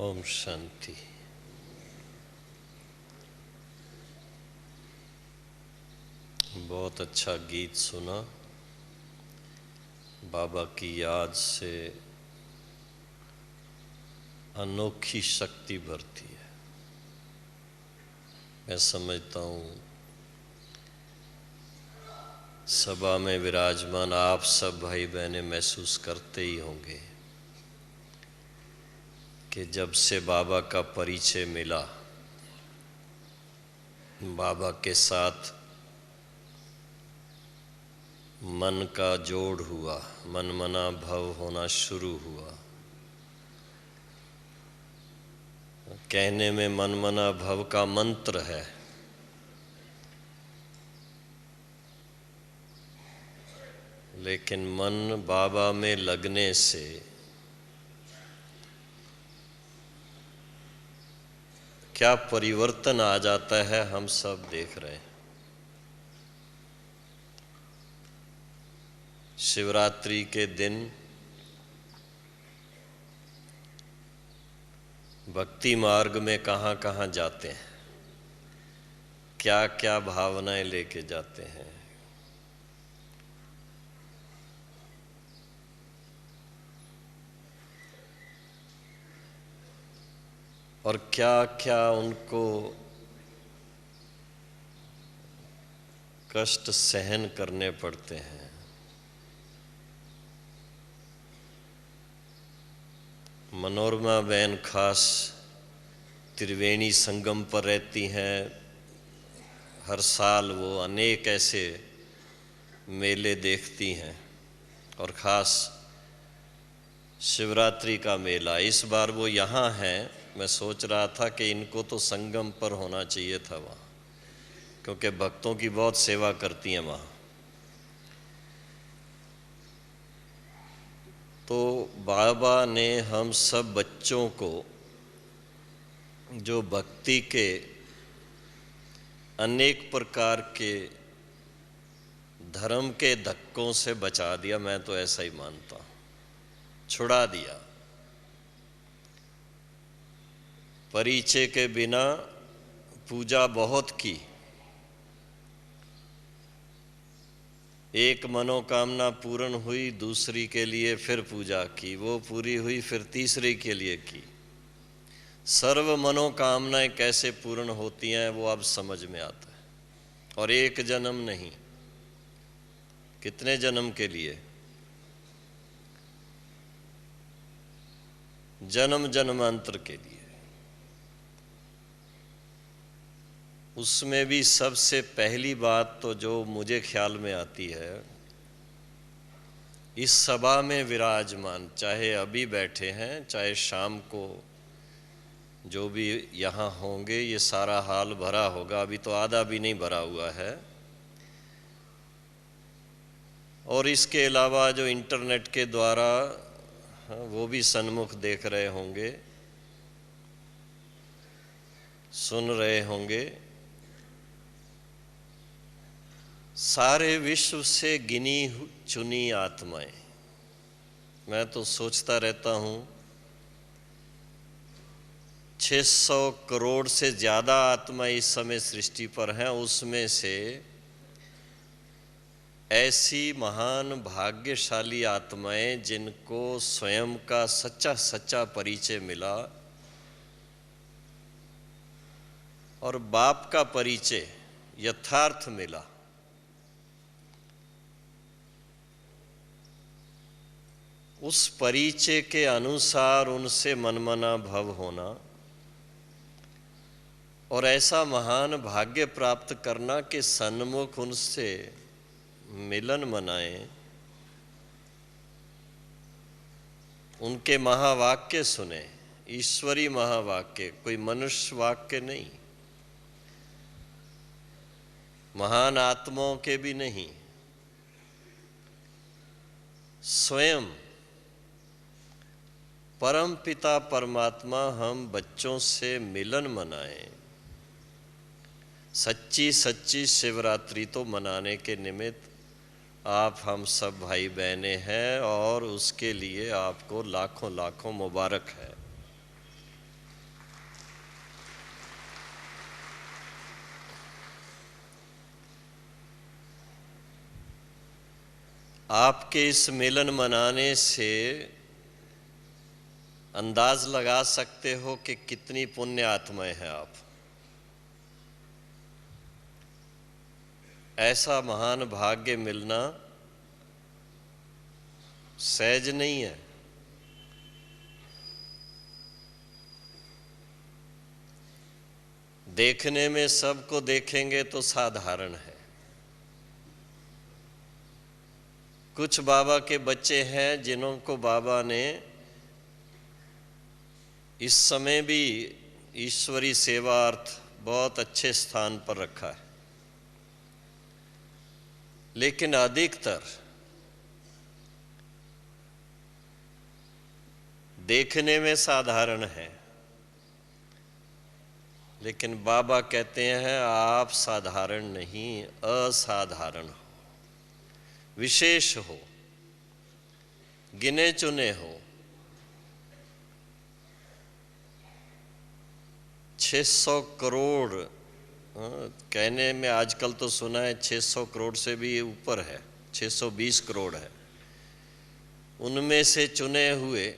ओम शांति। बहुत अच्छा गीत सुना। बाबा की याद से अनोखी शक्ति भरती है। मैं समझता हूँ सभा में विराजमान आप सब भाई बहनें महसूस करते ही होंगे कि जब से बाबा का परिचय मिला, बाबा के साथ मन का जोड़ हुआ, मनमना भव होना शुरू हुआ। कहने में मनमना भव का मंत्र है, लेकिन मन बाबा में लगने से क्या परिवर्तन आ जाता है हम सब देख रहे हैं। शिवरात्रि के दिन भक्ति मार्ग में कहाँ कहाँ जाते हैं, क्या क्या भावनाएं लेके जाते हैं। और क्या क्या उनको कष्ट सहन करने पड़ते हैं। मनोरमा बहन खास त्रिवेणी संगम पर रहती हैं। हर साल वो अनेक ऐसे मेले देखती हैं और ख़ास शिवरात्रि का मेला। इस बार वो यहाँ हैं। मैं सोच रहा था कि इनको तो संगम पर होना चाहिए था वहाँ, क्योंकि भक्तों की बहुत सेवा करती हैं वहाँ। तो बाबा ने हम सब बच्चों को जो भक्ति के अनेक प्रकार के धर्म के धक्कों से बचा दिया। मैं तो ऐसा ही मानता हूँ, छुड़ा दिया। परिचय के बिना पूजा बहुत की, एक मनोकामना पूर्ण हुई, दूसरी के लिए फिर पूजा की, वो पूरी हुई, फिर तीसरी के लिए की। सर्व मनोकामनाएं कैसे पूर्ण होती हैं वो अब समझ में आता है। और एक जन्म नहीं, कितने जन्म के लिए? जन्म जन्मांतर के लिए। उसमें भी सबसे पहली बात तो जो मुझे ख्याल में आती है, इस सभा में विराजमान, चाहे अभी बैठे हैं चाहे शाम को जो भी यहाँ होंगे, ये सारा हाल भरा होगा। अभी तो आधा भी नहीं भरा हुआ है। और इसके अलावा जो इंटरनेट के द्वारा वो भी सन्मुख देख रहे होंगे, सुन रहे होंगे। सारे विश्व से गिनी चुनी आत्माएं। मैं तो सोचता रहता हूँ 600 करोड़ से ज़्यादा आत्माएं इस समय सृष्टि पर हैं। उसमें से ऐसी महान भाग्यशाली आत्माएं जिनको स्वयं का सच्चा सच्चा परिचय मिला और बाप का परिचय यथार्थ मिला। उस परिचय के अनुसार उनसे मनमना भव होना और ऐसा महान भाग्य प्राप्त करना कि सन्मुख उनसे मिलन मनाएं, उनके महावाक्य सुने। ईश्वरी महावाक्य, कोई मनुष्य वाक्य नहीं, महान आत्माओं के भी नहीं, स्वयं परम पिता परमात्मा हम बच्चों से मिलन मनाएं। सच्ची सच्ची शिवरात्रि तो मनाने के निमित्त आप हम सब भाई बहनें हैं और उसके लिए आपको लाखों लाखों मुबारक है। आपके इस मिलन मनाने से अंदाज लगा सकते हो कि कितनी पुण्य आत्माएं हैं आप। ऐसा महान भाग्य मिलना सहज नहीं है। देखने में सबको देखेंगे तो साधारण है। कुछ बाबा के बच्चे हैं जिन्हों को बाबा ने इस समय भी ईश्वरी सेवार्थ बहुत अच्छे स्थान पर रखा है, लेकिन अधिकतर देखने में साधारण है। लेकिन बाबा कहते हैं आप साधारण नहीं, असाधारण हो, विशेष हो, गिने चुने हो। 600 करोड़, कहने में आजकल तो सुना है 600 करोड़ से भी ऊपर है, 620 करोड़ है। उनमें से चुने हुए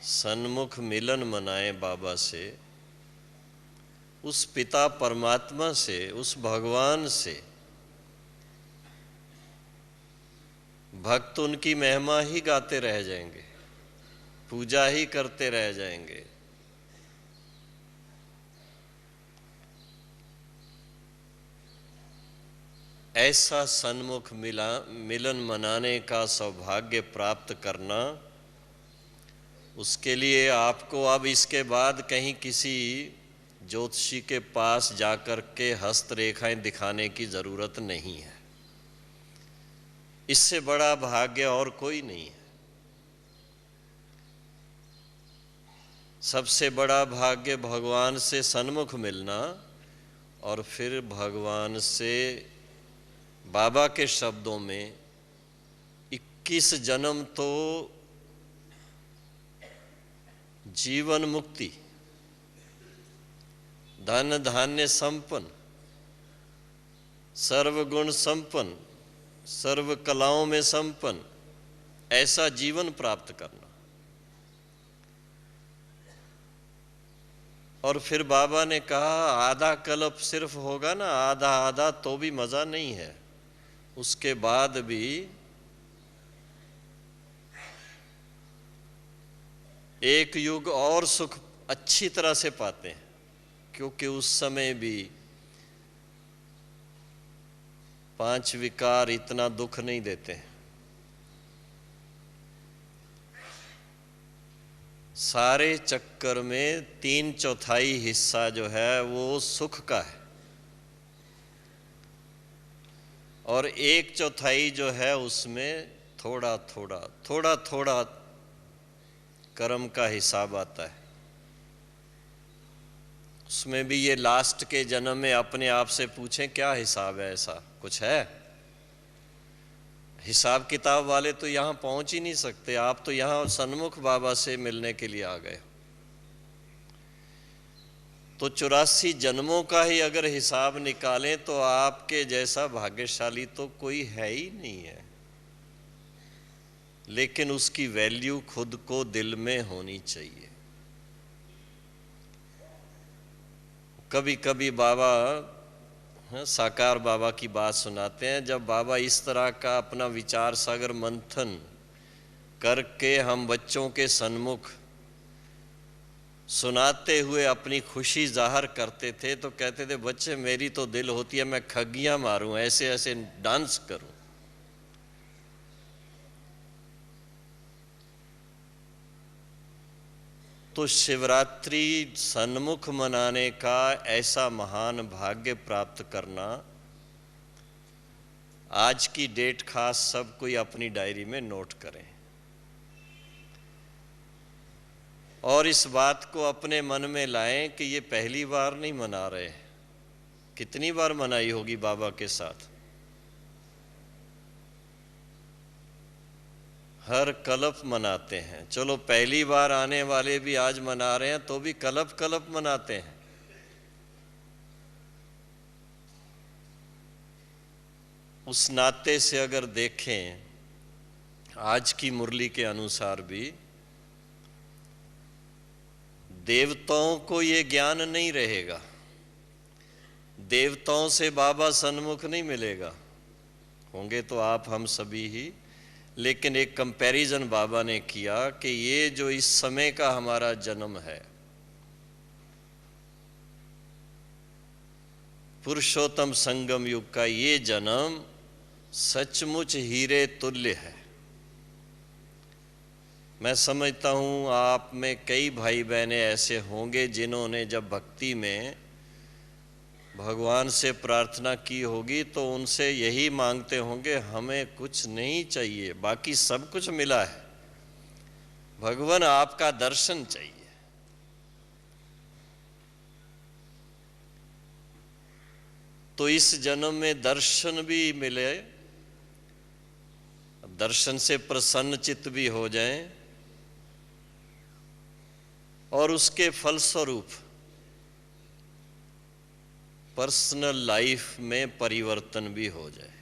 सन्मुख मिलन मनाए बाबा से, उस पिता परमात्मा से, उस भगवान से। भक्त उनकी महिमा ही गाते रह जाएंगे, पूजा ही करते रह जाएंगे। ऐसा सन्मुख मिलन मनाने का सौभाग्य प्राप्त करना, उसके लिए आपको अब इसके बाद कहीं किसी ज्योतिषी के पास जाकर के हस्तरेखाएं दिखाने की जरूरत नहीं है। इससे बड़ा भाग्य और कोई नहीं है। सबसे बड़ा भाग्य भगवान से सन्मुख मिलना, और फिर भगवान से बाबा के शब्दों में 21 जन्म तो जीवन मुक्ति, धन धान्य संपन्न, सर्वगुण संपन्न, सर्व कलाओं में संपन्न, ऐसा जीवन प्राप्त करना। और फिर बाबा ने कहा आधा कल्प सिर्फ होगा ना, आधा आधा तो भी मजा नहीं है। उसके बाद भी एक युग और सुख अच्छी तरह से पाते हैं, क्योंकि उस समय भी 5 विकार इतना दुख नहीं देते हैं। सारे चक्कर में 3/4 हिस्सा जो है वो सुख का है, और 1/4 जो है उसमें थोड़ा थोड़ा कर्म का हिसाब आता है। उसमें भी ये लास्ट के जन्म में अपने आप से पूछें क्या हिसाब है, ऐसा कुछ है? हिसाब किताब वाले तो यहाँ पहुंच ही नहीं सकते। आप तो यहाँ सन्मुख बाबा से मिलने के लिए आ गए। तो 84 जन्मों का ही अगर हिसाब निकालें तो आपके जैसा भाग्यशाली तो कोई है ही नहीं है। लेकिन उसकी वैल्यू खुद को दिल में होनी चाहिए। कभी कभी बाबा साकार बाबा की बात सुनाते हैं, जब बाबा इस तरह का अपना विचार सागर मंथन करके हम बच्चों के सन्मुख सुनाते हुए अपनी खुशी जाहिर करते थे, तो कहते थे बच्चे मेरी तो दिल होती है मैं खगियां मारूं, ऐसे ऐसे डांस करूं। तो शिवरात्रि सन्मुख मनाने का ऐसा महान भाग्य प्राप्त करना, आज की डेट खास सब कोई अपनी डायरी में नोट करें और इस बात को अपने मन में लाएं कि ये पहली बार नहीं मना रहे, कितनी बार मनाई होगी बाबा के साथ। हर कल्प मनाते हैं। चलो पहली बार आने वाले भी आज मना रहे हैं तो भी कल्प कल्प मनाते हैं। उस नाते से अगर देखें आज की मुरली के अनुसार भी देवताओं को ये ज्ञान नहीं रहेगा, देवताओं से बाबा सन्मुख नहीं मिलेगा, होंगे तो आप हम सभी ही, लेकिन एक कंपैरिजन बाबा ने किया कि ये जो इस समय का हमारा जन्म है, पुरुषोत्तम संगम युग का ये जन्म सचमुच हीरे तुल्य है। मैं समझता हूँ आप में कई भाई बहनें ऐसे होंगे जिन्होंने जब भक्ति में भगवान से प्रार्थना की होगी तो उनसे यही मांगते होंगे, हमें कुछ नहीं चाहिए, बाकी सब कुछ मिला है, भगवान आपका दर्शन चाहिए। तो इस जन्म में दर्शन भी मिले, दर्शन से प्रसन्न चित्त भी हो जाएं और उसके फलस्वरूप पर्सनल लाइफ में परिवर्तन भी हो जाए।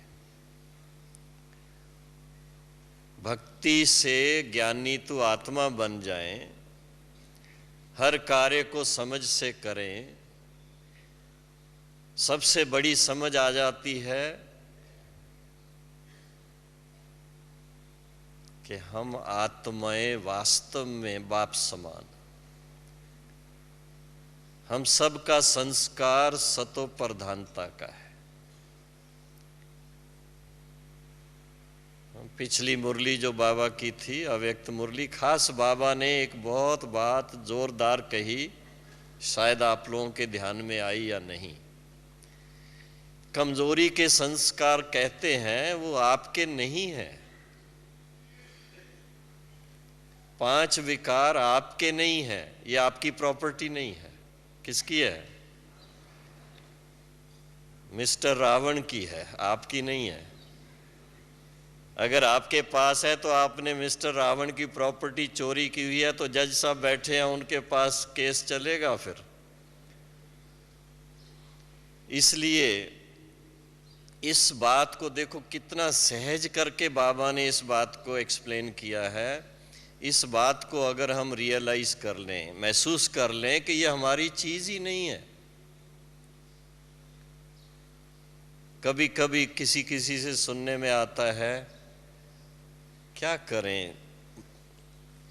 भक्ति से ज्ञानी तो आत्मा बन जाएं, हर कार्य को समझ से करें। सबसे बड़ी समझ आ जाती है कि हम आत्माएं वास्तव में बाप समान, हम सबका संस्कार सतो प्रधानता का है। पिछली मुरली जो बाबा की थी अव्यक्त मुरली, खास बाबा ने एक बहुत बात जोरदार कही, शायद आप लोगों के ध्यान में आई या नहीं। कमजोरी के संस्कार कहते हैं वो आपके नहीं हैं, 5 विकार आपके नहीं है, ये आपकी प्रॉपर्टी नहीं है। किसकी है? मिस्टर रावण की है, आपकी नहीं है। अगर आपके पास है तो आपने मिस्टर रावण की प्रॉपर्टी चोरी की हुई है, तो जज साहब बैठे हैं, उनके पास केस चलेगा फिर। इसलिए इस बात को देखो कितना सहज करके बाबा ने इस बात को एक्सप्लेन किया है। इस बात को अगर हम रियलाइज कर लें, महसूस कर लें कि ये हमारी चीज ही नहीं है। कभी कभी किसी किसी से सुनने में आता है, क्या करें,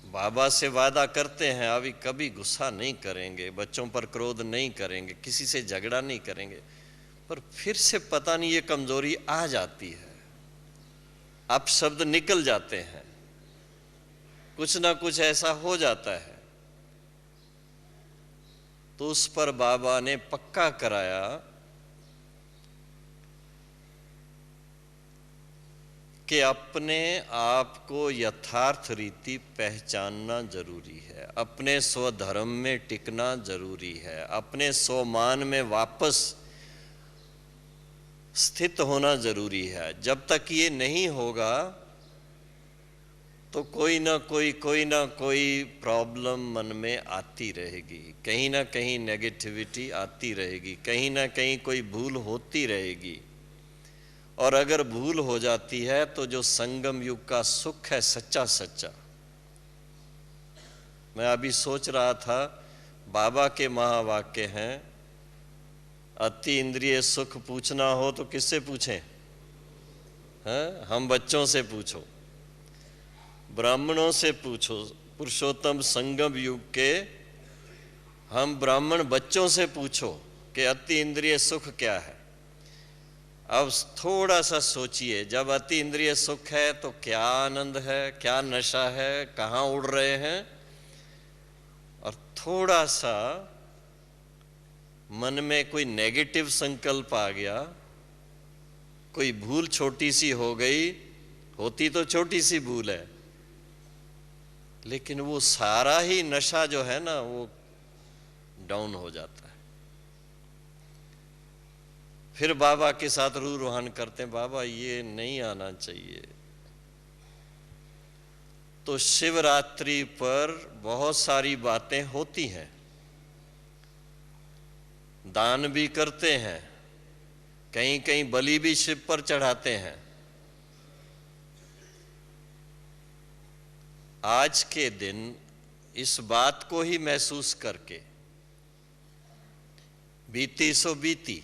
बाबा से वादा करते हैं अभी कभी गुस्सा नहीं करेंगे, बच्चों पर क्रोध नहीं करेंगे, किसी से झगड़ा नहीं करेंगे, पर फिर से पता नहीं ये कमजोरी आ जाती है, अपशब्द निकल जाते हैं, कुछ ना कुछ ऐसा हो जाता है। तो उस पर बाबा ने पक्का कराया कि अपने आप को यथार्थ रीति पहचानना जरूरी है, अपने स्वधर्म में टिकना जरूरी है, अपने स्वमान में वापस स्थित होना जरूरी है। जब तक ये नहीं होगा तो कोई ना कोई प्रॉब्लम मन में आती रहेगी, कहीं ना कहीं नेगेटिविटी आती रहेगी, कहीं ना कहीं कोई भूल होती रहेगी। और अगर भूल हो जाती है तो जो संगम युग का सुख है सच्चा सच्चा, मैं अभी सोच रहा था बाबा के महावाक्य हैं, अति इंद्रिय सुख पूछना हो तो किससे पूछें? हैं? हम बच्चों से पूछो, ब्राह्मणों से पूछो। पुरुषोत्तम संगम युग के हम ब्राह्मण बच्चों से पूछो कि अति इंद्रिय सुख क्या है। अब थोड़ा सा सोचिए, जब अति इंद्रिय सुख है तो क्या आनंद है, क्या नशा है, कहाँ उड़ रहे हैं। और थोड़ा सा मन में कोई नेगेटिव संकल्प आ गया, कोई भूल छोटी सी हो गई, होती तो छोटी सी भूल है, लेकिन वो सारा ही नशा जो है ना वो डाउन हो जाता है। फिर बाबा के साथ रूहान करते हैं, बाबा ये नहीं आना चाहिए। तो शिवरात्रि पर बहुत सारी बातें होती हैं, दान भी करते हैं, कहीं कहीं बलि भी शिव पर चढ़ाते हैं। आज के दिन इस बात को ही महसूस करके, बीती सो बीती,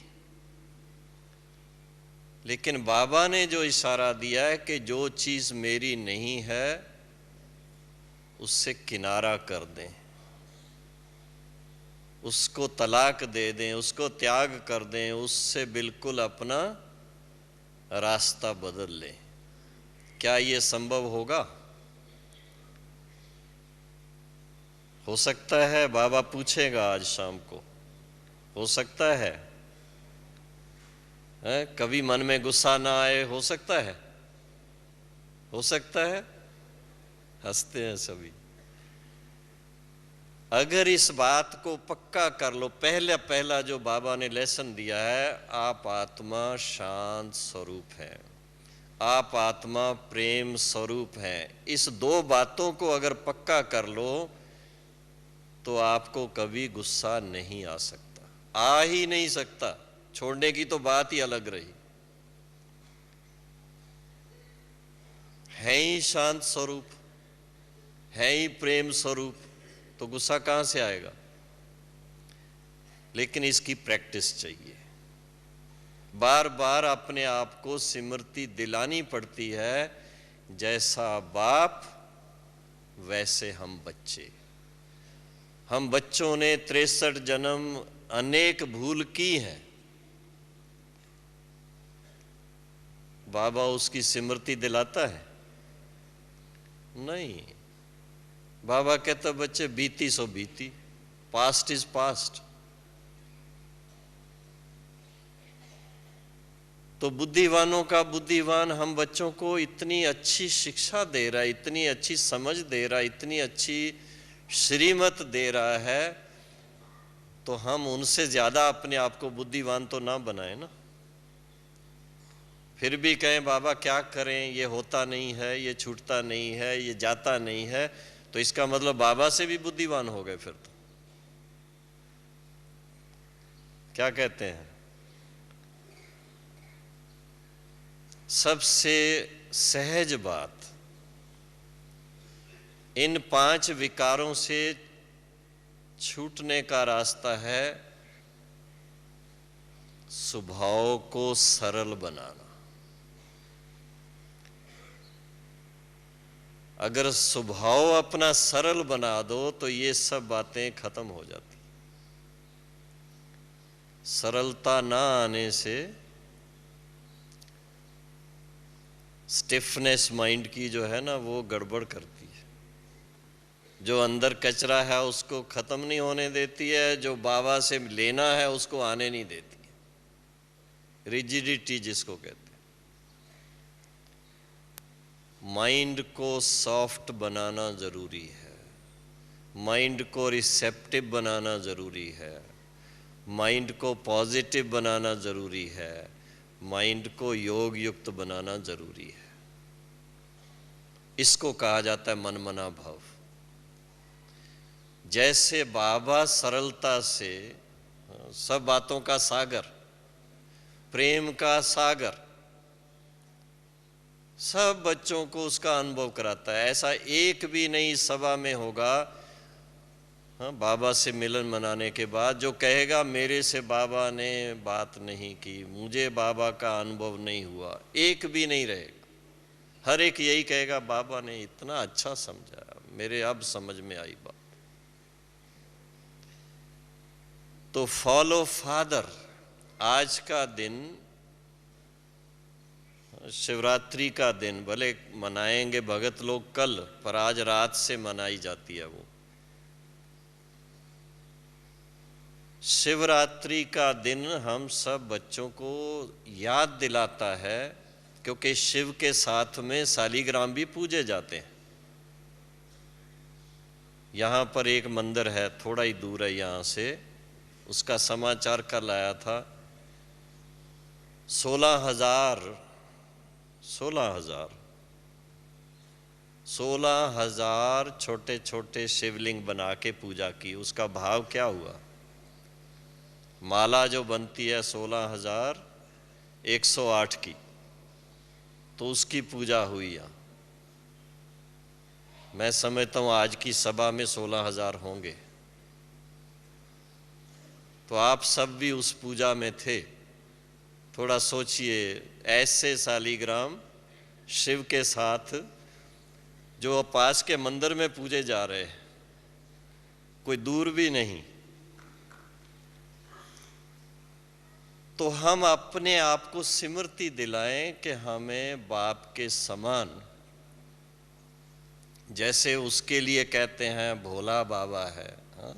लेकिन बाबा ने जो इशारा दिया है कि जो चीज मेरी नहीं है उससे किनारा कर दें, उसको तलाक दे दें, उसको त्याग कर दें, उससे बिल्कुल अपना रास्ता बदल लें। क्या ये संभव होगा? हो सकता है बाबा पूछेगा आज शाम को, हो सकता है, कभी मन में गुस्सा ना आए, हो सकता है, हो सकता है। हंसते हैं सभी। अगर इस बात को पक्का कर लो, पहला जो बाबा ने लेसन दिया है, आप आत्मा शांत स्वरूप है, आप आत्मा प्रेम स्वरूप है, इस दो बातों को अगर पक्का कर लो तो आपको कभी गुस्सा नहीं आ सकता, आ ही नहीं सकता। छोड़ने की तो बात ही अलग रही। है ही शांत स्वरूप, है ही प्रेम स्वरूप, तो गुस्सा कहां से आएगा? लेकिन इसकी प्रैक्टिस चाहिए, बार बार अपने आप को स्मृति दिलानी पड़ती है, जैसा बाप वैसे हम बच्चे। हम बच्चों ने 63 जन्म अनेक भूल की है, बाबा उसकी स्मृति दिलाता है? नहीं। बाबा कहता बच्चे बीती सो बीती, पास्ट इज पास्ट। तो बुद्धिवानों का बुद्धिवान हम बच्चों को इतनी अच्छी शिक्षा दे रहा है, इतनी अच्छी समझ दे रहा है, इतनी अच्छी श्रीमत दे रहा है, तो हम उनसे ज्यादा अपने आप को बुद्धिवान तो ना बनाए ना। फिर भी कहें बाबा क्या करें, ये होता नहीं है, ये छूटता नहीं है, ये जाता नहीं है, तो इसका मतलब बाबा से भी बुद्धिवान हो गए फिर तो। क्या कहते हैं? सबसे सहज बात, इन 5 विकारों से छूटने का रास्ता है स्वभाव को सरल बनाना। अगर स्वभाव अपना सरल बना दो तो ये सब बातें खत्म हो जाती। सरलता ना आने से स्टिफनेस माइंड की जो है ना, वो गड़बड़ करती है। जो अंदर कचरा है उसको खत्म नहीं होने देती है, जो बाबा से लेना है उसको आने नहीं देती है। रिजिडिटी जिसको कहते हैं। माइंड को सॉफ्ट बनाना जरूरी है, माइंड को रिसेप्टिव बनाना जरूरी है, माइंड को पॉजिटिव बनाना जरूरी है, माइंड को योग युक्त बनाना जरूरी है। इसको कहा जाता है मनमना भाव। जैसे बाबा सरलता से सब बातों का सागर, प्रेम का सागर, सब बच्चों को उसका अनुभव कराता है। ऐसा एक भी नहीं सभा में होगा बाबा से मिलन मनाने के बाद जो कहेगा मेरे से बाबा ने बात नहीं की, मुझे बाबा का अनुभव नहीं हुआ। एक भी नहीं रहेगा। हर एक यही कहेगा बाबा ने इतना अच्छा समझाया, मेरे अब समझ में आई बात। तो फॉलो फादर। आज का दिन शिवरात्रि का दिन, भले मनाएंगे भगत लोग कल, पर आज रात से मनाई जाती है वो। शिवरात्रि का दिन हम सब बच्चों को याद दिलाता है, क्योंकि शिव के साथ में शालिग्राम भी पूजे जाते हैं। यहाँ पर एक मंदिर है, थोड़ा ही दूर है यहाँ से, उसका समाचार कल आया था। 16,000 छोटे छोटे शिवलिंग बना के पूजा की। उसका भाव क्या हुआ? माला जो बनती है 16,000, 108 की, तो उसकी पूजा हुई यहाँ। मैं समझता हूँ आज की सभा में 16,000 होंगे। तो आप सब भी उस पूजा में थे। थोड़ा सोचिए, ऐसे शालिग्राम शिव के साथ जो पास के मंदिर में पूजे जा रहे हैं, कोई दूर भी नहीं। तो हम अपने आप को स्मृति दिलाएं कि हमें बाप के समान, जैसे उसके लिए कहते हैं भोला बाबा है।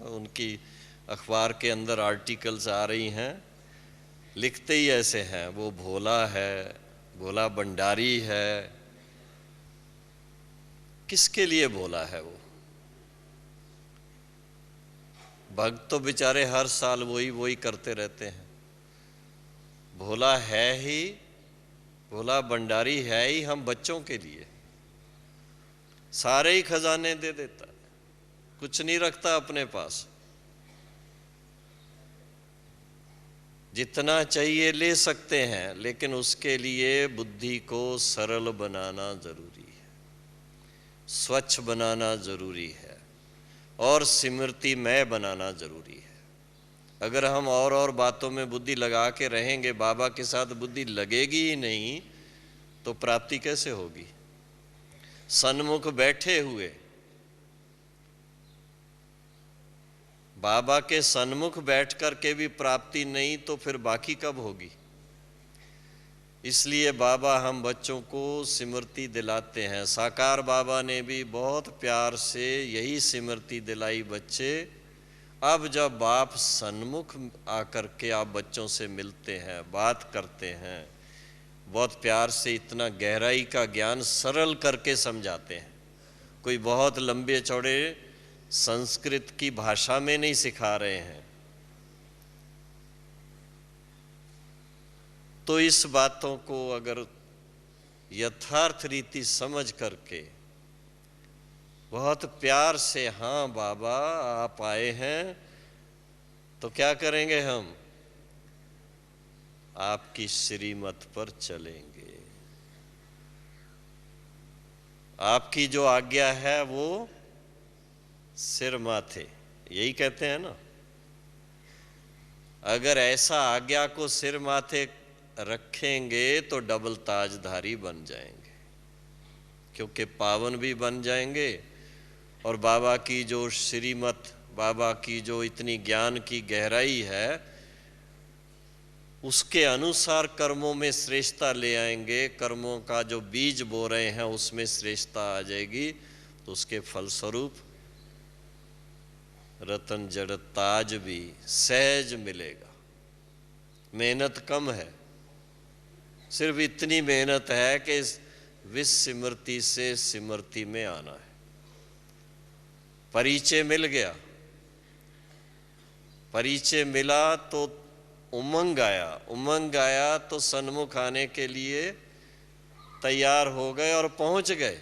उनकी अखबार के अंदर आर्टिकल्स आ रही हैं, लिखते ही ऐसे हैं, वो भोला है, भोला भंडारी है। किसके लिए भोला है वो? भक्त तो बेचारे हर साल वही वही करते रहते हैं। भोला है ही, भोला भंडारी है ही हम बच्चों के लिए। सारे ही खजाने दे देता है, कुछ नहीं रखता अपने पास। जितना चाहिए ले सकते हैं, लेकिन उसके लिए बुद्धि को सरल बनाना जरूरी है, स्वच्छ बनाना जरूरी है, और स्मृतिमय बनाना जरूरी है। अगर हम और बातों में बुद्धि लगा के रहेंगे, बाबा के साथ बुद्धि लगेगी ही नहीं, तो प्राप्ति कैसे होगी? सन्मुख बैठे हुए, बाबा के सन्मुख बैठ कर के भी प्राप्ति नहीं, तो फिर बाकी कब होगी? इसलिए बाबा हम बच्चों को स्मृति दिलाते हैं। साकार बाबा ने भी बहुत प्यार से यही स्मृति दिलाई, बच्चे अब जब बाप सन्मुख आकर के आप बच्चों से मिलते हैं, बात करते हैं, बहुत प्यार से इतना गहराई का ज्ञान सरल करके समझाते हैं। कोई बहुत लंबे चौड़े संस्कृत की भाषा में नहीं सिखा रहे हैं। तो इस बातों को अगर यथार्थ रीति समझ करके बहुत प्यार से, हाँ बाबा आप आए हैं, तो क्या करेंगे हम? आपकी श्रीमत पर चलेंगे। आपकी जो आज्ञा है वो सिर माथे, यही कहते हैं ना। अगर ऐसा आज्ञा को सिर माथे रखेंगे तो डबल ताजधारी बन जाएंगे, क्योंकि पावन भी बन जाएंगे, और बाबा की जो श्रीमत, बाबा की जो इतनी ज्ञान की गहराई है, उसके अनुसार कर्मों में श्रेष्ठता ले आएंगे। कर्मों का जो बीज बो रहे हैं उसमें श्रेष्ठता आ जाएगी, तो उसके फलस्वरूप रतन जड़ ताज भी सहज मिलेगा। मेहनत कम है, सिर्फ इतनी मेहनत है कि विस्मृति से स्मृति में आना है। परिचय मिल गया, परिचय मिला तो उमंग आया, उमंग आया तो सन्मुख आने के लिए तैयार हो गए और पहुंच गए।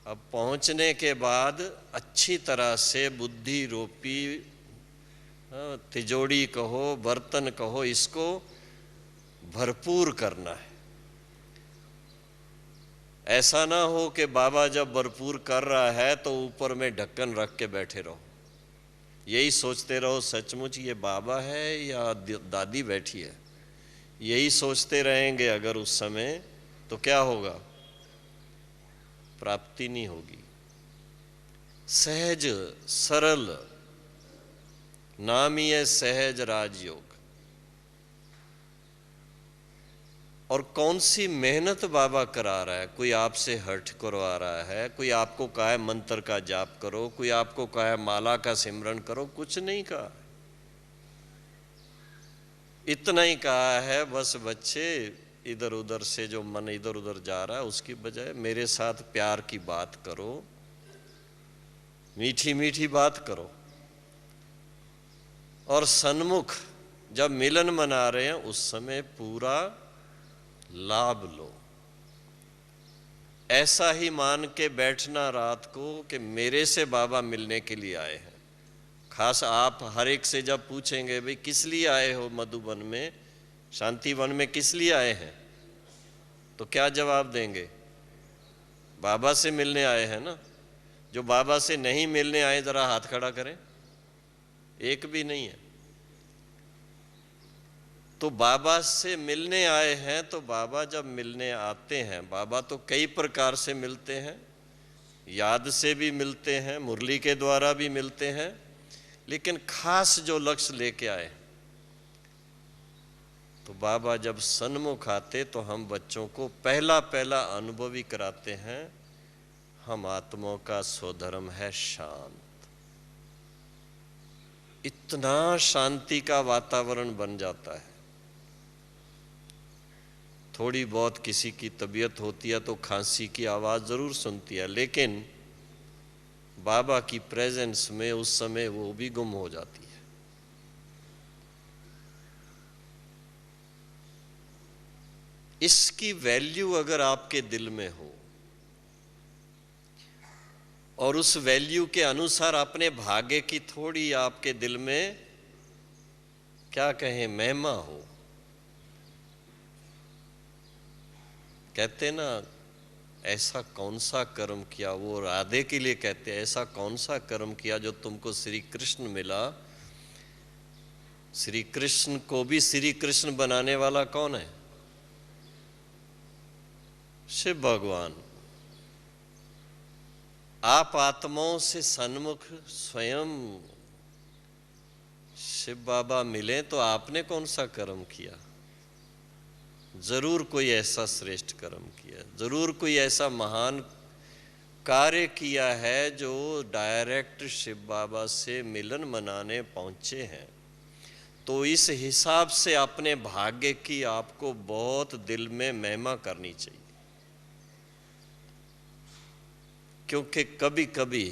अब पहुंचने के बाद अच्छी तरह से बुद्धि रूपी तिजोड़ी कहो, बर्तन कहो, इसको भरपूर करना है। ऐसा ना हो कि बाबा जब भरपूर कर रहा है तो ऊपर में ढक्कन रख के बैठे रहो, यही सोचते रहो सचमुच ये बाबा है या दादी बैठी है। यही सोचते रहेंगे अगर उस समय, तो क्या होगा? प्राप्ति नहीं होगी। सहज सरल, नाम ही है सहज राजयोग। और कौन सी मेहनत बाबा करा रहा है? कोई आपसे हठ करवा रहा है, कोई आपको कहा है मंत्र का जाप करो, कोई आपको कहा है माला का सिमरन करो, कुछ नहीं कहा। इतना ही कहा है बस बच्चे, इधर उधर से जो मन इधर उधर जा रहा है उसकी बजाय मेरे साथ प्यार की बात करो, मीठी मीठी बात करो, और सन्मुख जब मिलन मना रहे हैं उस समय पूरा लाभ लो। ऐसा ही मान के बैठना रात को कि मेरे से बाबा मिलने के लिए आए हैं। खास आप हर एक से जब पूछेंगे भाई किस लिए आए हो मधुबन में, शांति वन में किस लिए आए हैं? तो क्या जवाब देंगे? बाबा से मिलने आए हैं ना। जो बाबा से नहीं मिलने आए जरा हाथ खड़ा करें। एक भी नहीं है। तो बाबा से मिलने आए हैं, तो बाबा जब मिलने आते हैं, बाबा तो कई प्रकार से मिलते हैं, याद से भी मिलते हैं, मुरली के द्वारा भी मिलते हैं, लेकिन खास जो लक्ष्य लेके आए, तो बाबा जब सन्मुख आते तो हम बच्चों को पहला पहला अनुभव ही कराते हैं, हम आत्माओं का स्वधर्म है शांत। इतना शांति का वातावरण बन जाता है। थोड़ी बहुत किसी की तबीयत होती है तो खांसी की आवाज़ ज़रूर सुनती है, लेकिन बाबा की प्रेजेंस में उस समय वो भी गुम हो जाती है। इसकी वैल्यू अगर आपके दिल में हो और उस वैल्यू के अनुसार अपने भाग्य की थोड़ी आपके दिल में क्या कहें महिमा हो, कहते ना ऐसा कौन सा कर्म किया, वो राधे के लिए कहते हैं, ऐसा कौन सा कर्म किया जो तुमको श्री कृष्ण मिला। श्री कृष्ण को भी श्री कृष्ण बनाने वाला कौन है? शिव भगवान। आप आत्माओं से सन्मुख स्वयं शिव बाबा मिले तो आपने कौन सा कर्म किया? जरूर कोई ऐसा श्रेष्ठ कर्म किया, जरूर कोई ऐसा महान कार्य किया है जो डायरेक्ट शिव बाबा से मिलन मनाने पहुंचे हैं। तो इस हिसाब से अपने भाग्य की आपको बहुत दिल में महिमा करनी चाहिए, क्योंकि कभी कभी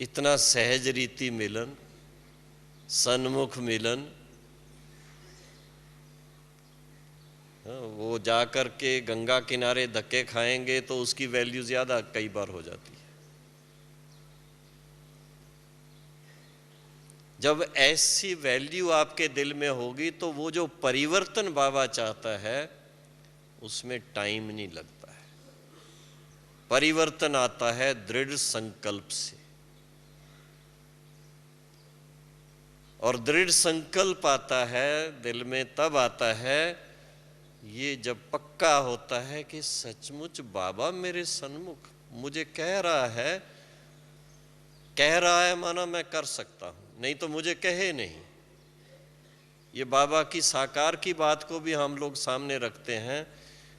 इतना सहज रीति मिलन, सन्मुख मिलन, वो जाकर के गंगा किनारे धक्के खाएंगे तो उसकी वैल्यू ज्यादा कई बार हो जाती है। जब ऐसी वैल्यू आपके दिल में होगी तो वो जो परिवर्तन बाबा चाहता है उसमें टाइम नहीं लगता है। परिवर्तन आता है दृढ़ संकल्प से, और दृढ़ संकल्प आता है दिल में तब आता है ये जब पक्का होता है कि सचमुच बाबा मेरे सन्मुख मुझे कह रहा है माना मैं कर सकता हूं, नहीं तो मुझे कहे नहीं। ये बाबा की साकार की बात को भी हम लोग सामने रखते हैं।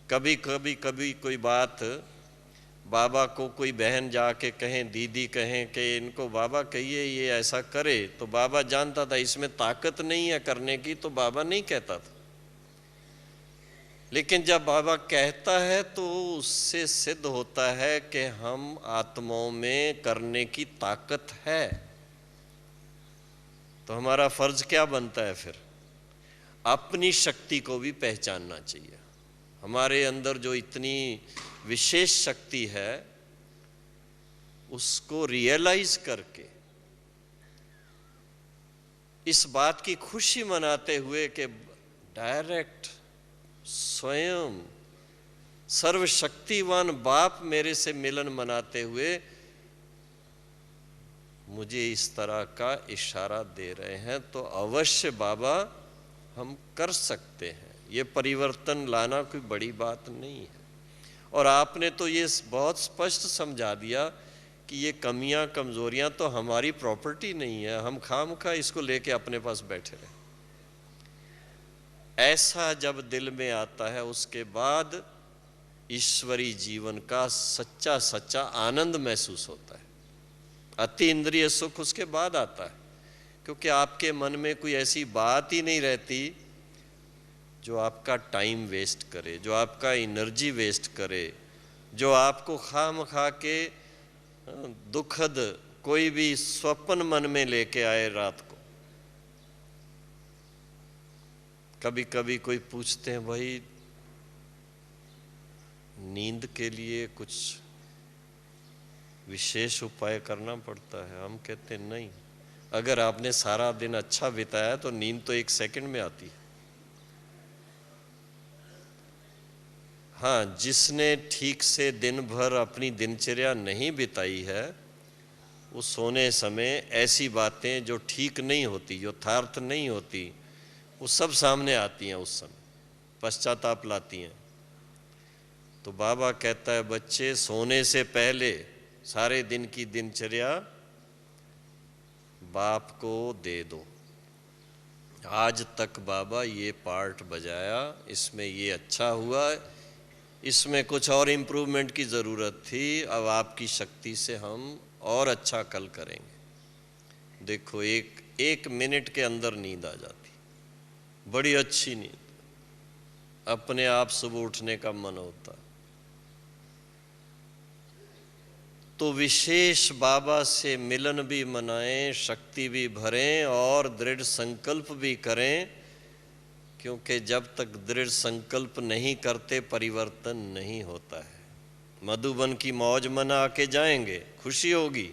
कभी कोई बात बाबा को कोई बहन जाके कहें, दीदी कहें कि इनको बाबा कहिए ये ऐसा करे, तो बाबा जानता था इसमें ताकत नहीं है करने की, तो बाबा नहीं कहता था। लेकिन जब बाबा कहता है तो उससे सिद्ध होता है कि हम आत्माओं में करने की ताकत है। तो हमारा फर्ज क्या बनता है फिर? अपनी शक्ति को भी पहचानना चाहिए। हमारे अंदर जो इतनी विशेष शक्ति है उसको रियलाइज करके इस बात की खुशी मनाते हुए कि डायरेक्ट स्वयं सर्वशक्तिवान बाप मेरे से मिलन मनाते हुए मुझे इस तरह का इशारा दे रहे हैं, तो अवश्य बाबा हम कर सकते हैं। ये परिवर्तन लाना कोई बड़ी बात नहीं है। और आपने तो ये बहुत स्पष्ट समझा दिया कि ये कमियां कमजोरियां तो हमारी प्रॉपर्टी नहीं है, हम खामखा इसको लेके अपने पास बैठे रहे। ऐसा जब दिल में आता है उसके बाद ईश्वरी जीवन का सच्चा सच्चा आनंद महसूस होता है। अति इंद्रिय सुख उसके बाद आता है, क्योंकि आपके मन में कोई ऐसी बात ही नहीं रहती जो आपका टाइम वेस्ट करे, जो आपका एनर्जी वेस्ट करे, जो आपको खामखा के दुखद कोई भी स्वप्न मन में लेके आए रात को। कभी कभी कोई पूछते हैं भाई नींद के लिए कुछ विशेष उपाय करना पड़ता है? हम कहते हैं नहीं, अगर आपने सारा दिन अच्छा बिताया तो नींद तो 1 सेकंड में आती है। हाँ, जिसने ठीक से दिन भर अपनी दिनचर्या नहीं बिताई है, वो सोने समय ऐसी बातें जो ठीक नहीं होती, जो यथार्थ नहीं होती, वो सब सामने आती हैं, उस समय पश्चाताप लाती हैं। तो बाबा कहता है, बच्चे सोने से पहले सारे दिन की दिनचर्या बाप को दे दो। आज तक बाबा ये पार्ट बजाया, इसमें ये अच्छा हुआ, इसमें कुछ और इम्प्रूवमेंट की ज़रूरत थी, अब आपकी शक्ति से हम और अच्छा कल करेंगे। देखो, एक मिनट के अंदर नींद आ जाती, बड़ी अच्छी नींद, अपने आप सुबह उठने का मन होता। तो विशेष बाबा से मिलन भी मनाएं, शक्ति भी भरें और दृढ़ संकल्प भी करें, क्योंकि जब तक दृढ़ संकल्प नहीं करते परिवर्तन नहीं होता है। मधुबन की मौज मना के जाएंगे, खुशी होगी।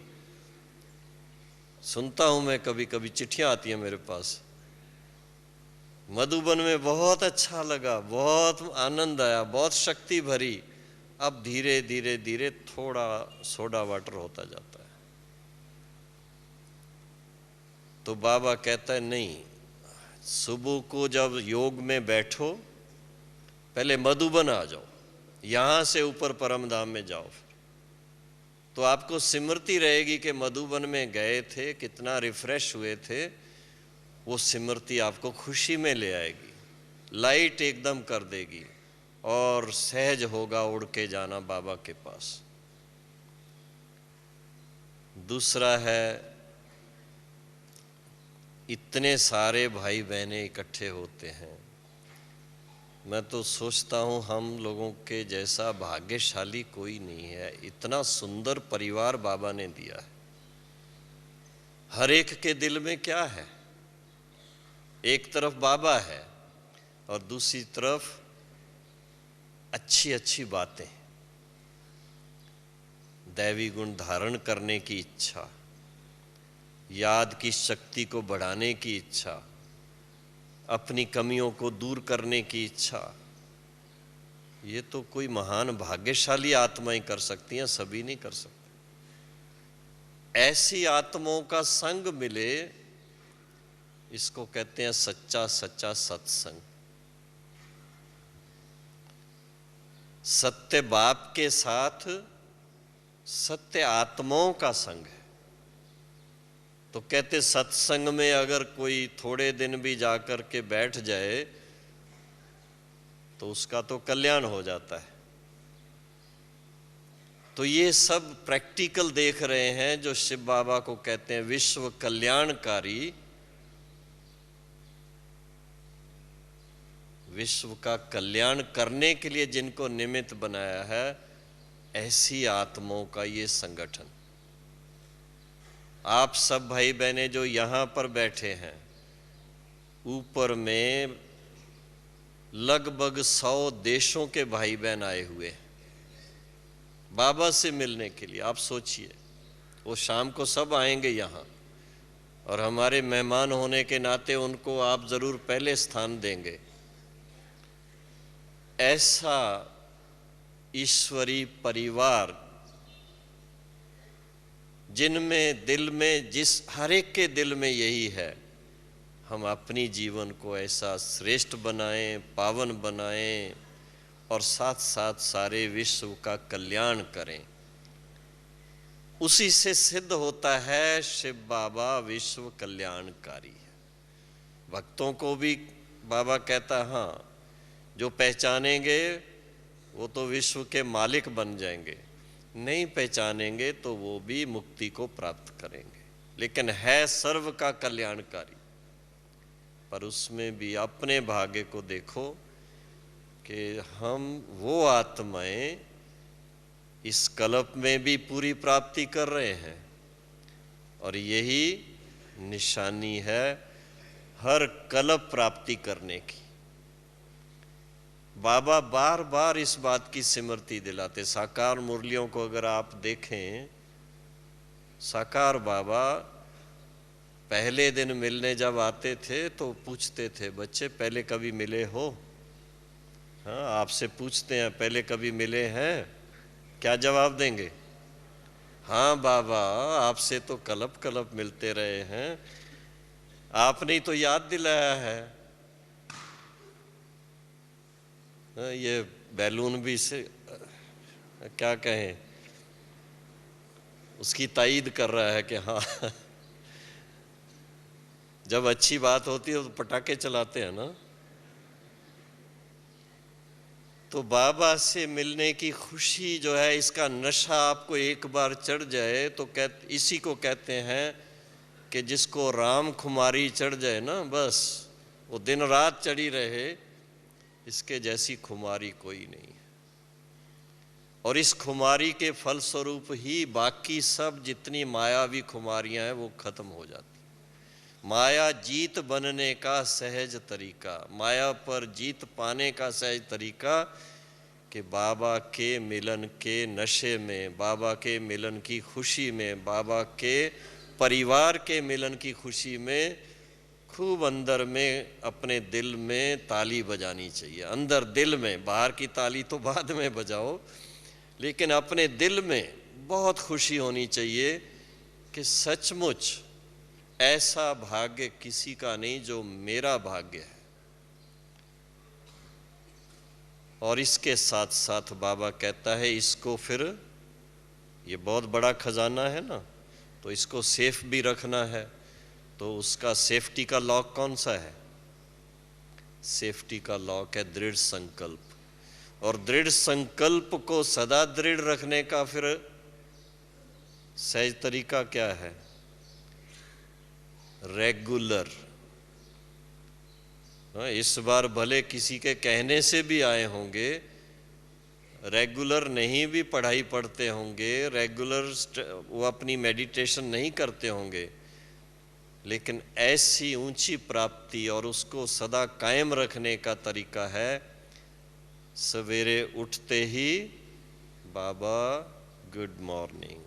सुनता हूं मैं, कभी कभी चिट्ठियां आती हैं मेरे पास, मधुबन में बहुत अच्छा लगा, बहुत आनंद आया, बहुत शक्ति भरी। अब धीरे धीरे धीरे थोड़ा सोडा वाटर होता जाता है। तो बाबा कहता है, नहीं, सुबह को जब योग में बैठो, पहले मधुबन आ जाओ, यहां से ऊपर परम धाम में जाओ। फिर तो आपको स्मृति रहेगी कि मधुबन में गए थे, कितना रिफ्रेश हुए थे। वो स्मृति आपको खुशी में ले आएगी, लाइट एकदम कर देगी और सहज होगा उड़ के जाना बाबा के पास। दूसरा है, इतने सारे भाई बहनें इकट्ठे होते हैं। मैं तो सोचता हूँ हम लोगों के जैसा भाग्यशाली कोई नहीं है। इतना सुंदर परिवार बाबा ने दिया है। हर एक के दिल में क्या है? एक तरफ बाबा है और दूसरी तरफ अच्छी अच्छी बातें, दैवी गुण धारण करने की इच्छा, याद की शक्ति को बढ़ाने की इच्छा, अपनी कमियों को दूर करने की इच्छा। ये तो कोई महान भाग्यशाली आत्माएं कर सकती हैं, सभी नहीं कर सकते। ऐसी आत्माओं का संग मिले, इसको कहते हैं सच्चा सच्चा सत्संग। सत्य बाप के साथ सत्य आत्माओं का संग है। तो कहते सत्संग में अगर कोई थोड़े दिन भी जाकर के बैठ जाए तो उसका तो कल्याण हो जाता है। तो ये सब प्रैक्टिकल देख रहे हैं, जो शिव बाबा को कहते हैं विश्व कल्याणकारी। विश्व का कल्याण करने के लिए जिनको निमित्त बनाया है, ऐसी आत्माओं का ये संगठन। आप सब भाई बहनें जो यहाँ पर बैठे हैं, ऊपर में लगभग 100 देशों के भाई बहन आए हुए हैं बाबा से मिलने के लिए। आप सोचिए, वो शाम को सब आएंगे यहाँ, और हमारे मेहमान होने के नाते उनको आप जरूर पहले स्थान देंगे। ऐसा ईश्वरी परिवार, जिनमें दिल में, जिस हर एक के दिल में यही है, हम अपनी जीवन को ऐसा श्रेष्ठ बनाएं, पावन बनाएं और साथ साथ सारे विश्व का कल्याण करें। उसी से सिद्ध होता है शिव बाबा विश्व कल्याणकारी है। भक्तों को भी बाबा कहता, हाँ, जो पहचानेंगे वो तो विश्व के मालिक बन जाएंगे, नहीं पहचानेंगे तो वो भी मुक्ति को प्राप्त करेंगे। लेकिन है सर्व का कल्याणकारी। पर उसमें भी अपने भाग्य को देखो कि हम वो आत्माएं इस कल्प में भी पूरी प्राप्ति कर रहे हैं, और यही निशानी है हर कल्प प्राप्ति करने की। बाबा बार बार इस बात की स्मृति दिलाते। साकार मुरलियों को अगर आप देखें, साकार बाबा पहले दिन मिलने जब आते थे तो पूछते थे, बच्चे पहले कभी मिले हो? हाँ, आपसे पूछते हैं पहले कभी मिले हैं, क्या जवाब देंगे? हाँ बाबा, आपसे तो कलप कलप मिलते रहे हैं, आपने ही तो याद दिलाया है। हाँ, ये बैलून भी से क्या कहें, उसकी तायीद कर रहा है कि हाँ जब अच्छी बात होती है तो पटाखे चलाते हैं ना। तो बाबा से मिलने की खुशी जो है, इसका नशा आपको एक बार चढ़ जाए तो इसी को कहते हैं कि जिसको राम खुमारी चढ़ जाए ना, बस वो दिन रात चढ़ी रहे, इसके जैसी खुमारी कोई नहीं है। और इस खुमारी के फलस्वरूप ही बाकी सब जितनी मायावी खुमारियां हैं वो खत्म हो जाती। माया जीत बनने का सहज तरीका, माया पर जीत पाने का सहज तरीका कि बाबा के मिलन के नशे में, बाबा के मिलन की खुशी में, बाबा के परिवार के मिलन की खुशी में खूब अंदर में अपने दिल में ताली बजानी चाहिए। अंदर दिल में, बाहर की ताली तो बाद में बजाओ, लेकिन अपने दिल में बहुत खुशी होनी चाहिए कि सचमुच ऐसा भाग्य किसी का नहीं जो मेरा भाग्य है। और इसके साथ साथ बाबा कहता है इसको फिर, ये बहुत बड़ा खजाना है ना, तो इसको सेफ भी रखना है। तो उसका सेफ्टी का लॉक कौन सा है? सेफ्टी का लॉक है दृढ़ संकल्प। और दृढ़ संकल्प को सदा दृढ़ रखने का फिर सहज तरीका क्या है? रेगुलर। इस बार भले किसी के कहने से भी आए होंगे, रेगुलर नहीं भी पढ़ाई पढ़ते होंगे, रेगुलर वो अपनी मेडिटेशन नहीं करते होंगे, लेकिन ऐसी ऊंची प्राप्ति और उसको सदा कायम रखने का तरीका है सवेरे उठते ही बाबा गुड मॉर्निंग,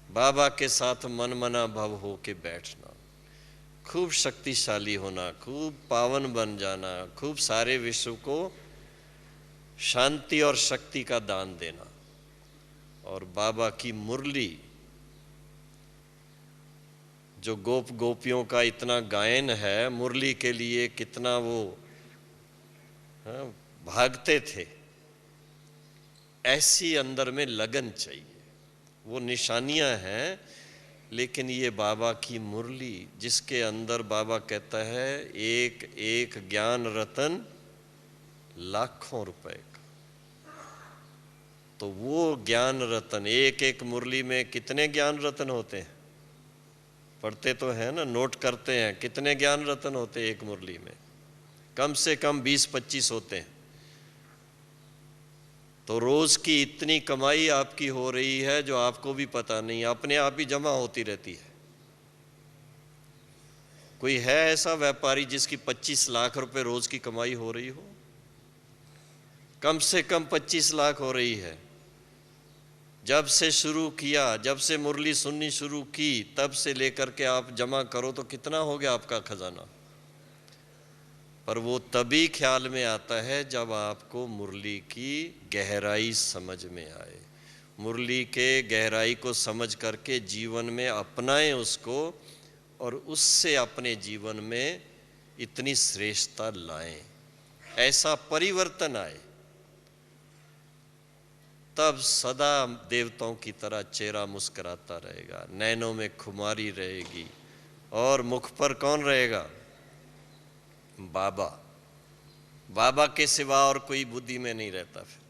बाबा के साथ मनमना भव हो के बैठना, खूब शक्तिशाली होना, खूब पावन बन जाना, खूब सारे विश्व को शांति और शक्ति का दान देना। और बाबा की मुरली, जो गोप गोपियों का इतना गायन है, मुरली के लिए कितना वो भागते थे, ऐसी अंदर में लगन चाहिए। वो निशानियां हैं, लेकिन ये बाबा की मुरली जिसके अंदर बाबा कहता है एक एक ज्ञान रतन लाखों रुपए का। तो वो ज्ञान रतन, एक एक मुरली में कितने ज्ञान रतन होते हैं? पढ़ते तो हैं ना, नोट करते हैं, कितने ज्ञान रतन होते हैं एक मुरली में? कम से कम 20-25 होते हैं। तो रोज की इतनी कमाई आपकी हो रही है जो आपको भी पता नहीं, अपने आप ही जमा होती रहती है। कोई है ऐसा व्यापारी जिसकी 25 लाख रुपए रोज की कमाई हो रही हो? कम से कम 25 लाख हो रही है। जब से शुरू किया, जब से मुरली सुननी शुरू की, तब से लेकर के आप जमा करो तो कितना हो गया आपका खजाना? पर वो तभी ख्याल में आता है जब आपको मुरली की गहराई समझ में आए। मुरली के गहराई को समझ करके जीवन में अपनाएं उसको, और उससे अपने जीवन में इतनी श्रेष्ठता लाएं, ऐसा परिवर्तन आए, तब सदा देवताओं की तरह चेहरा मुस्कुराता रहेगा, नैनों में खुमारी रहेगी, और मुख पर कौन रहेगा? बाबा। बाबा के सिवा और कोई बुद्धि में नहीं रहता फिर,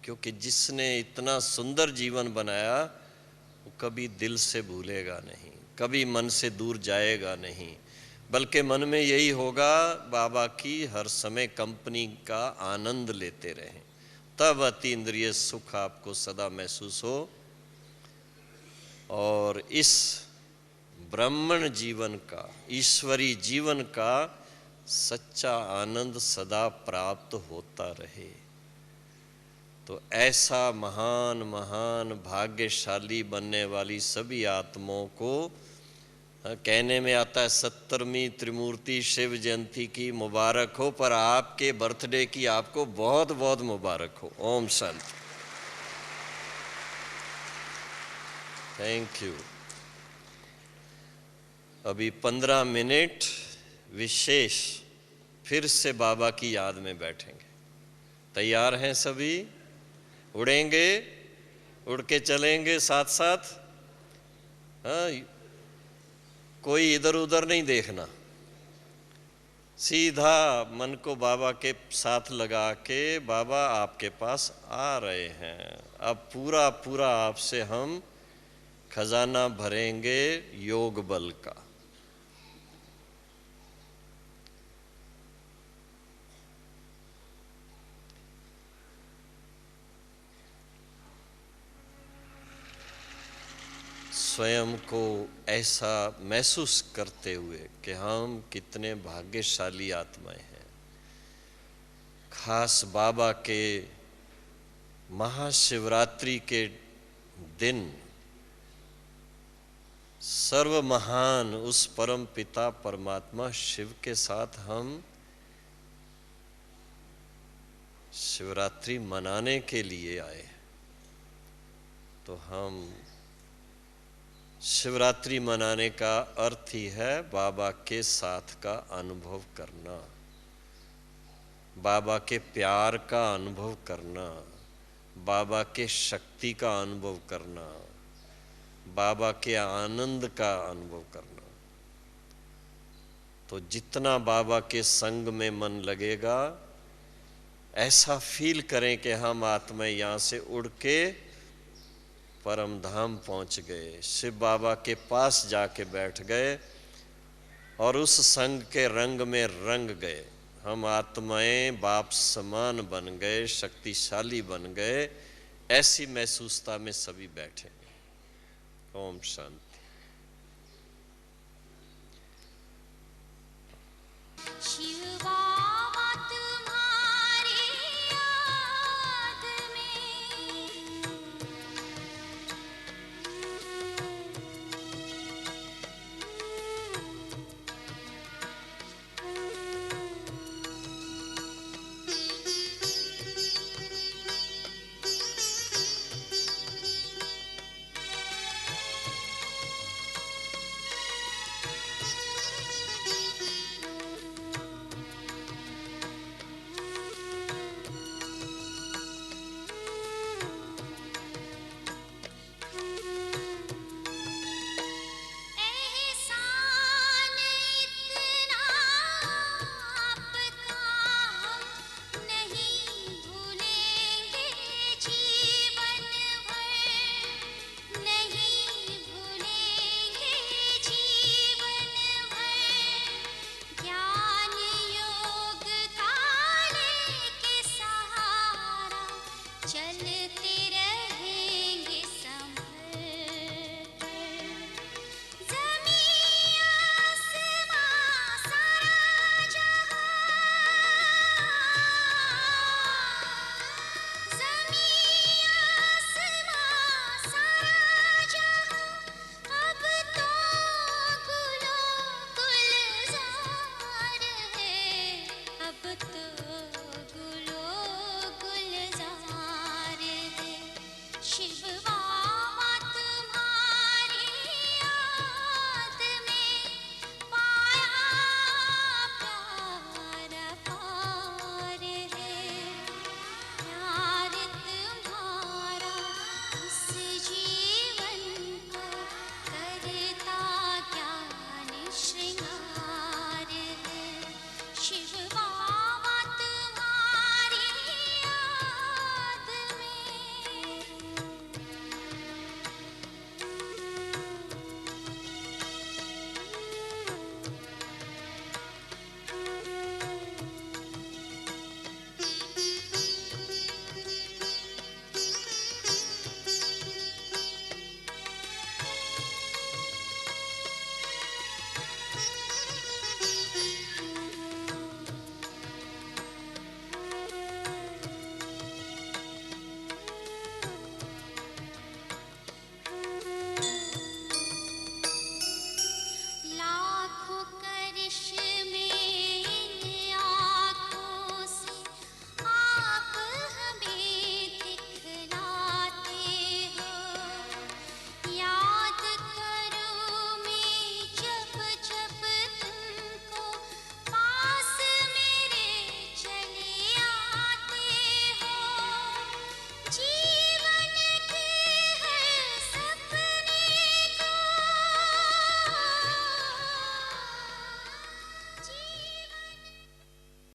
क्योंकि जिसने इतना सुंदर जीवन बनाया वो कभी दिल से भूलेगा नहीं, कभी मन से दूर जाएगा नहीं, बल्कि मन में यही होगा बाबा की हर समय कंपनी का आनंद लेते रहें, तब अति इंद्रिय सुख आपको सदा महसूस हो। और इस ब्राह्मण जीवन का, ईश्वरी जीवन का सच्चा आनंद सदा प्राप्त होता रहे। तो ऐसा महान महान भाग्यशाली बनने वाली सभी आत्माओं को कहने में आता है 70वीं त्रिमूर्ति शिव जयंती की मुबारक हो, पर आपके बर्थडे की आपको बहुत बहुत मुबारक हो। ओम शांति। Thank you. अभी 15 मिनट विशेष फिर से बाबा की याद में बैठेंगे। तैयार हैं सभी? उड़ेंगे, उड़ के चलेंगे साथ साथ। हाँ, कोई इधर उधर नहीं देखना, सीधा मन को बाबा के साथ लगा के बाबा आपके पास आ रहे हैं। अब पूरा पूरा आपसे हम खजाना भरेंगे योग बल का। स्वयं को ऐसा महसूस करते हुए कि हम कितने भाग्यशाली आत्माएं हैं। खास बाबा के महाशिवरात्रि के दिन सर्व महान उस परम पिता परमात्मा शिव के साथ हम शिवरात्रि मनाने के लिए आए। तो हम शिवरात्रि मनाने का अर्थ ही है बाबा के साथ का अनुभव करना, बाबा के प्यार का अनुभव करना, बाबा के शक्ति का अनुभव करना, बाबा के आनंद का अनुभव करना। तो जितना बाबा के संग में मन लगेगा, ऐसा फील करें कि हम आत्मा यहाँ से उड़ के परम धाम पहुंच गए, शिव बाबा के पास जाके बैठ गए और उस संग के रंग में रंग गए। हम आत्माएं बाप समान बन गए, शक्तिशाली बन गए। ऐसी महसूसता में सभी बैठेंगे। ओम शांति। शिवा